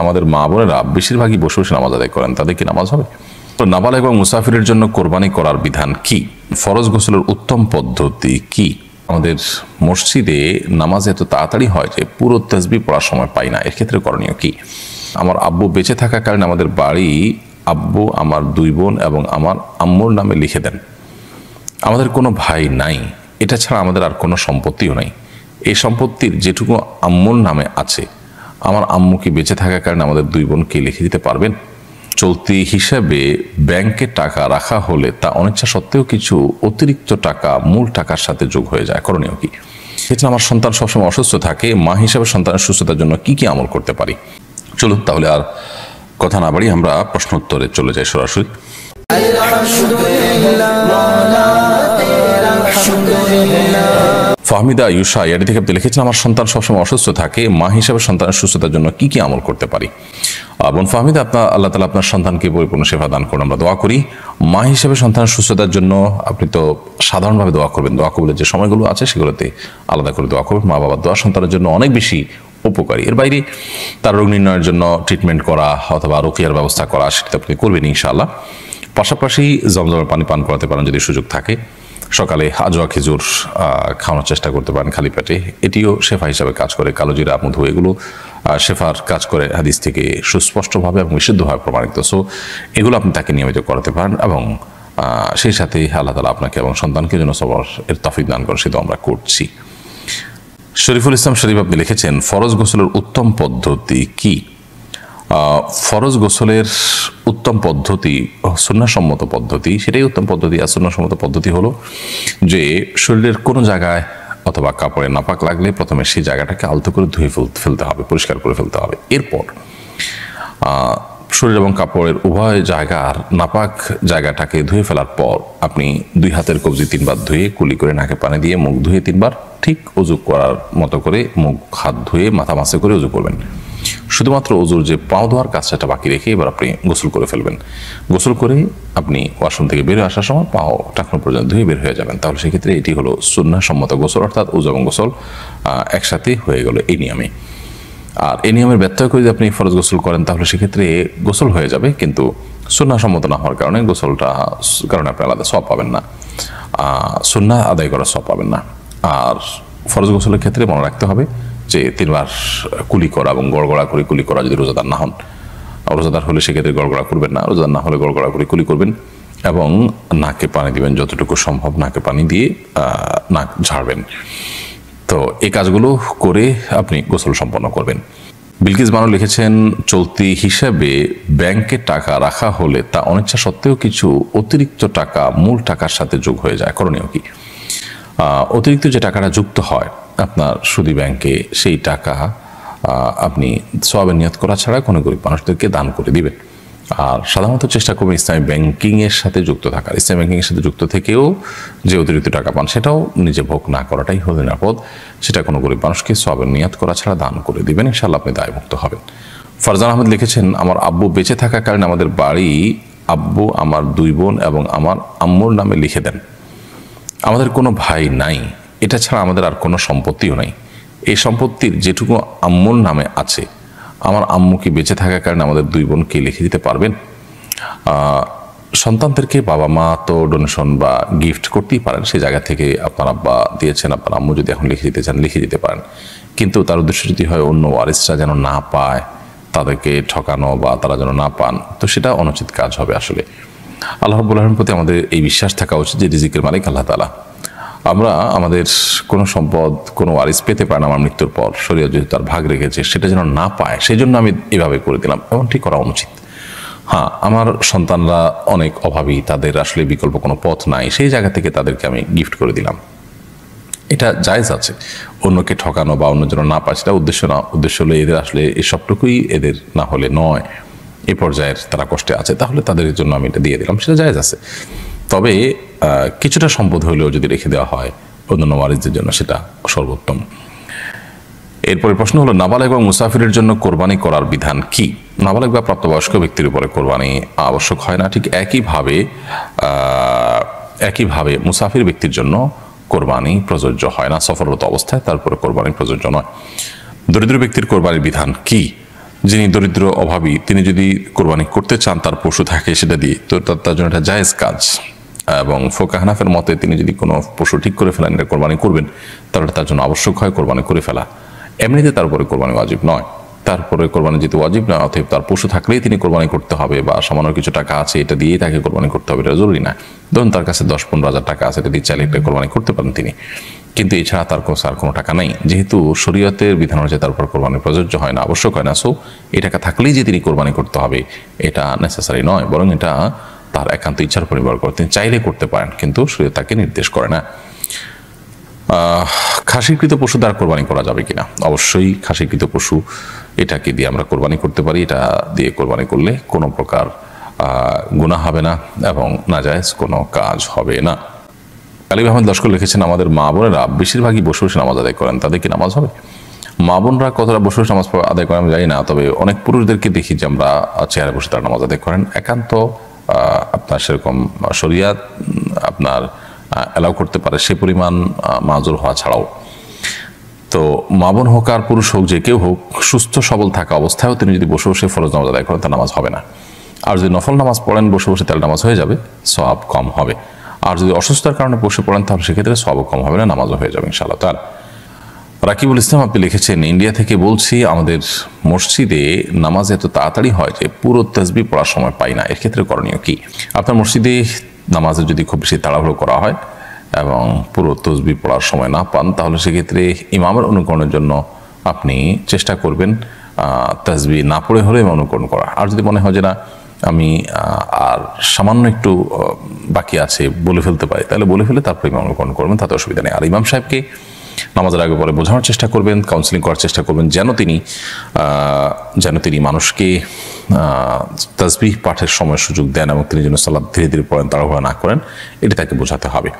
আমাদের মা বোনেরা বেশিরভাগই বসে বসে নামাজ আদায় করেন, তাদের কি নামাজ হবে? তো নাবালেগ এবং মুসাফিরের জন্য কোরবানি করার বিধান কি? ফরজ গোসলের উত্তম পদ্ধতি কি? আমাদের মসজিদে নামাজ এত তাড়াতাড়ি হয় যে পুরো তাসবিহ পড়ার সময় পাই না, এর ক্ষেত্রে করণীয় কি? আমার আব্বু বেঁচে থাকার কারণে আমাদের বাড়ি আব্বু আমার 2 বোন এবং আমার আম্মুর নামে লিখে দেন। আমাদের কোনো ভাই নাই, এটা ছাড়া আমাদের আর কোনো সম্পত্তিও নাই। এই সম্পত্তির যেটুকু আম্মুর নামে আছে, আমার আম্মু কি বেঁচে থাকার কারণে আমাদের 2 বোনকে লিখে দিতে পারবেন? চলতি হিসাবে ব্যাংকে টাকা রাখা হলে তা অনিচ্ছা সত্ত্বেও কিছু অতিরিক্ত টাকা মূল টাকার সাথে যোগ হয়ে যায়, করণীয় কি? সেটা আমার সন্তান সবসময় অসুস্থ থাকে, মা হিসাবে সন্তানের সুস্থতার জন্য কি কি আমল করতে পারি? চলুন তাহলে আর কথা না বাড়ি আমরা প্রশ্ন উত্তরে চলে যাই সরাসরি। ফাহমিদা ইউসা এটি থেকে আপনি লিখেছেন, আমার সন্তান সবসময় অসুস্থ থাকে, মা হিসাবে সন্তানের সুস্থতার জন্য কি কি আমল করতে পারি? বোন ফাহমিদা, আল্লাহ তাআলা আপনার সন্তানকে পরিপূর্ণ সেবা দান করুন, আমরা দোয়া করি। মা হিসাবে সন্তানের সুস্থতার জন্য আপনি তো সাধারণভাবে দোয়া করবেন, দোয়া কবুলের যে সময়গুলো আছে সেগুলোতে আলাদা করে দোয়া করবেন। মা বাবার দোয়া সন্তানের জন্য অনেক বেশি উপকারী। এর বাইরে তার রোগ নির্ণয়ের জন্য ট্রিটমেন্ট করা অথবা রুকিয়ার ব্যবস্থা করা, সেটা আপনি করবেন ইনশাআল্লাহ। পাশাপাশি জমজমের পানি পান করাতে পারেন যদি সুযোগ থাকে। সকালে আজওয়া খেজুর খাওয়ানোর চেষ্টা করতে পারেন খালি পেটে, এটিও শেফা হিসাবে কাজ করে। কালোজিরা, মধু, এগুলো শেফার কাজ করে হাদিস থেকে সুস্পষ্টভাবে এবং বিশুদ্ধভাবে প্রমাণিত। সো এগুলো আপনি তাকে নিয়মিত করাতে পারেন এবং সেই সাথে আল্লাহ তাআলা আপনাকে এবং সন্তানকে যেন সবার এর তৌফিক দান করেন, সেটা আমরা করছি। শরীফুল ইসলাম শরীফ আপনি লিখেছেন, ফরজ গোসলের উত্তম পদ্ধতি কি? ফরজ গোসলের উত্তম পদ্ধতি, সুন্নাহসম্মত পদ্ধতি, সেটাই উত্তম পদ্ধতি। আর সুন্নাহসম্মত পদ্ধতি হলো যে শরীরের কোনো জায়গায় অথবা কাপড়ে নাপাক লাগলে প্রথমে সেই জায়গাটাকে আলতো করে ধুয়ে ফেলতে হবে, পরিষ্কার করে ফেলতে হবে। এরপর শরীর এবং কাপড়ের উভয় জায়গার নাপাক জায়গাটাকে ধুয়ে ফেলার পর আপনি 2 হাতের কবজি 3 বার ধুয়ে কুলি করে নাকে পানি দিয়ে মুখ ধুয়ে 3 বার ঠিক ওযু করার মতো করে মুখ হাত ধুয়ে মাথা মাসে করে ওযু করবেন। শুধুমাত্র ওযুর যে পাও ধোয়ার কাজটা বাকি রেখে এবার আপনি গোসল করে ফেলবেন। গোসল করে আপনি ওয়াশরুম থেকে বের হয়ে আসার সময় পাও টাকনো পর্যন্ত ধুয়ে বের হয়ে যাবেন। তাহলে সেক্ষেত্রে এটি হলো সুন্নাহসম্মত গোসল, অর্থাৎ ওযু এবং গোসল একসাথে হয়ে গেল এই নিয়মে। আর এই নিয়মের ব্যত্যয় করে যদি আপনি ফরজ গোসল করেন তাহলে সেক্ষেত্রে গোসল হয়ে যাবে, কিন্তু সুন্নাহসম্মত না হওয়ার কারণে গোসলটা কারণে আপনি আলাদা সওয়াব পাবেন না, সুন্নাহ আদায় করার সওয়াব পাবেন না। আর ফরজ গোসলের ক্ষেত্রে মনে রাখতে হবে যে 3 বার কুলি করা এবং গড়গড়া করে কুলি করা, যদি রোজাদার না হন। রোজাদার হলে সেক্ষেত্রে গড়গড়া করবেন না, রোজাদার না হলে গড়গড়া করে কুলি করবেন এবং নাকে পানি দিবেন, যতটুকু সম্ভব নাকে পানি দিয়ে নাক ঝাড়বেন। তো এই কাজগুলো করে আপনি গোসল সম্পন্ন করবেন। বিলকিস বানু লিখেছেন, চলতি হিসাবে ব্যাংকে টাকা রাখা হলে তা অনিচ্ছা সত্ত্বেও কিছু অতিরিক্ত টাকা মূল টাকার সাথে যোগ হয়ে যায়, করণীয় কি? অতিরিক্ত যে টাকাটা যুক্ত হয় আপনার সুদী ব্যাংকে, সেই টাকা আপনি সওয়াবের নিয়ত করা ছাড়া কোনো গরিব মানুষদেরকে দান করে দিবেন। আর সাধারণত চেষ্টা করবেন ইসলামী ব্যাংকিংয়ের সাথে যুক্ত থাকার। ইসলামী ব্যাংকিংয়ের সাথে যুক্ত থেকেও যে অতিরিক্ত টাকা পান সেটাও নিজে ভোগ না করাটাই হলো নিরাপদ। সেটা কোনো গরিব মানুষকে সওয়াবের নিয়ত করা ছাড়া দান করে দিবেন, ইনশাআল্লাহ আপনি দায়মুক্ত হবেন। ফারজান আহমেদ লিখেছেন, আমার আব্বু বেঁচে থাকার কারণে আমাদের বাড়ি আব্বু আমার 2 বোন এবং আমার আম্মুর নামে লিখে দেন। আমাদের কোনো ভাই নাই, এটা ছাড়া আমাদের আর কোনো সম্পত্তিও নাই। এই সম্পত্তির যেটুকু আম্মুর নামে আছে, আমার আম্মু কি বেঁচে থাকার কারণে আমাদের 2 বোনকে লিখে দিতে পারবেন? সন্তানদেরকে বাবা মা তো ডোনেশন বা গিফট করতেই পারেন, সেই জায়গা থেকে আপনার আব্বা দিয়েছেন, আপনার আম্মু যদি এখন লিখে দিতে চান লিখে দিতে পারেন। কিন্তু তার উদ্দেশ্য যদি হয় অন্য ওয়ারিসরা যেন না পায়, তাদেরকে ঠকানো বা তারা যেন না পান, তো সেটা অনুচিত কাজ হবে। আসলে আল্লাহ রাব্বুল আলামিনের প্রতি আমাদের এই বিশ্বাস থাকা উচিত যে রিজিকের মালিক আল্লাহ তাআলা। আমরা আমাদের কোনো সম্পদ কোনো ওয়ারিস পেতে পারে না আমার মৃত্যুর পর, শরীয়ত যেহেতু তার ভাগ রেখেছে সেটা যেন না পায়, সেই জন্য আমি এভাবে করে দিলাম, এমনটি করা অনুচিত। হ্যাঁ, আমার সন্তানরা অনেক অভাবী, তাদের আসলে বিকল্প কোনো পথ নাই, সেই জায়গা থেকে তাদেরকে আমি গিফট করে দিলাম, এটা জায়েজ আছে। অন্যকে ঠকানো বা অন্য যেন না পায় সেটা উদ্দেশ্য না। উদ্দেশ্য হলো এদের আসলে এই সবটুকুই এদের না হলে নয়, এই পর্যায়ের তারা কষ্টে আছে, তাহলে তাদের জন্য আমি এটা দিয়ে দিলাম, সেটা জায়েজ আছে। তবে কিছুটা সম্পদ হলেও যদি রেখে দেওয়া হয় অন্যান্য ওয়ারিসদের জন্য, সেটা সর্বোত্তম। এরপরে প্রশ্ন হলো, নাবালেগ এবং মুসাফিরের জন্য কোরবানি করার বিধান কি? নাবালেগ বা প্রাপ্তবয়স্ক ব্যক্তির উপরে কোরবানি আবশ্যক হয় না, ঠিক একইভাবে মুসাফির ব্যক্তির জন্য কোরবানি প্রযোজ্য হয় না। সফররত অবস্থায় তারপরে কোরবানি প্রযোজ্য নয়। দরিদ্র ব্যক্তির কোরবানির বিধান কি? যিনি দরিদ্র অভাবী তিনি যদি কোরবানি করতে চান, তার পশু থাকে সেটা দিয়ে, তো তার জন্য এটা জায়েজ কাজ। এবং ফোকাহ হানাফের মতে তিনি যদি কোনো পশু ঠিক করে ফেলেন এটা কোরবানি করবেন, তাহলে তার জন্য আবশ্যক হয় কোরবানি করে ফেলা। এমনিতে তার উপরে কোরবানি ওয়াজিব নয়। তারপরে কোরবানি যেহেতু ওয়াজিব নয়, অতএব তার পশু থাকলেই তিনি কোরবানি করতে হবে, বা সামান্য কিছু টাকা আছে এটা দিয়েই তাকে কোরবানি করতে হবে, এটা জরুরি না। ধরুন তার কাছে 10-15 হাজার টাকা আছে, এটা দিয়ে চাইলে একটা কোরবানি করতে পারেন তিনি, কিন্তু এছাড়া তার কাছে আর কোনো টাকা নেই। যেহেতু শরীয়তের বিধান অনুযায়ী তার উপর কোরবানি প্রযোজ্য হয় না, আবশ্যক হয় না, সো এই টাকা থাকলেই যে তিনি কোরবানি করতে হবে এটা নেসেসারি নয়, বরং এটা তার একান্ত ইচ্ছার উপর নির্ভর করে, তিনি চাইলে করতে পারেন, কিন্তু শরীয়ত তাকে নির্দেশ করে না। খাসিকৃত পশু দ্বারা কোরবানি করা যাবে কিনা? অবশ্যই খাসিকৃত পশু এটাকে দিয়ে আমরা কোরবানি করতে পারি। এটা দিয়ে কোরবানি করলে কোনো প্রকার গুনাহ হবে না এবং নাজায়েজ কোনো কাজ হবে না। আলী আহমেদ লস্কর লিখেছেন, আমাদের মা বোনেরা বেশিরভাগই বসে বসে নামাজ আদায় করেন, তাদের কি নামাজ হবে? মা বোনরা কতটা বসে বসে নামাজ আদায় করেন আমি জানি না, তবে অনেক পুরুষদেরকে দেখি যে আমরা চেয়ারে বসে তারা নামাজ আদায় করেন। একান্ত আপনার সেরকম শরিয়াত আপনার অ্যালাউ করতে পারে সে পরিমাণ মাজুর হওয়া ছাড়াও, তো মা বোন হোক আর পুরুষ হোক, যে কেউ হোক, সুস্থ সবল থাকা অবস্থায়ও তিনি যদি বসে বসে ফরজ নামাজ আদায় করেন তার নামাজ হবে না। আর যদি নফল নামাজ পড়েন বসে বসে তাহলে নামাজ হয়ে যাবে, সওয়াব কম হবে। আর যদি অসুস্থতার কারণে বসে পড়েন তাহলে সেক্ষেত্রে সওয়াব কম হবে না, নামাজও হয়ে যাবে ইনশাআল্লাহ তাআলা। রাকিবুল ইসলাম আপনি লিখেছেন, ইন্ডিয়া থেকে বলছি, আমাদের মসজিদে নামাজ এত তাড়াতাড়ি হয় যে পুরো তাসবিহ পড়ার সময় পাই না, এর ক্ষেত্রে করণীয় কি? আপনার মসজিদে নামাজে যদি খুব বেশি তাড়াহুড়ো করা হয় এবং পুরো তাসবিহ পড়ার সময় না পান, তাহলে সেক্ষেত্রে ইমামের অনুকরণের জন্য আপনি চেষ্টা করবেন তাসবিহ না পড়ে হলে অনুকরণ করা। আর যদি মনে হয় যে না আমি আর সামান্য একটু বাকি আছে বলে ফেলতে পারি, তাহলে বলে ফেলে তারপরে ইমাম অনুকরণ করবেন, তাতে অসুবিধা নেই। আর ইমাম সাহেবকে নামাজের আগে পরে বোঝানোর চেষ্টা করবেন, কাউন্সিলিং করার চেষ্টা করবেন, যেন তিনি মানুষকে তাসবিহ পাঠের সময় সুযোগ দেন এবং তিনি যেন সালাত ধীরে ধীরে পড়েন, তাড়াহুড়া না করেন, এটি তাকে বোঝাতে হবে।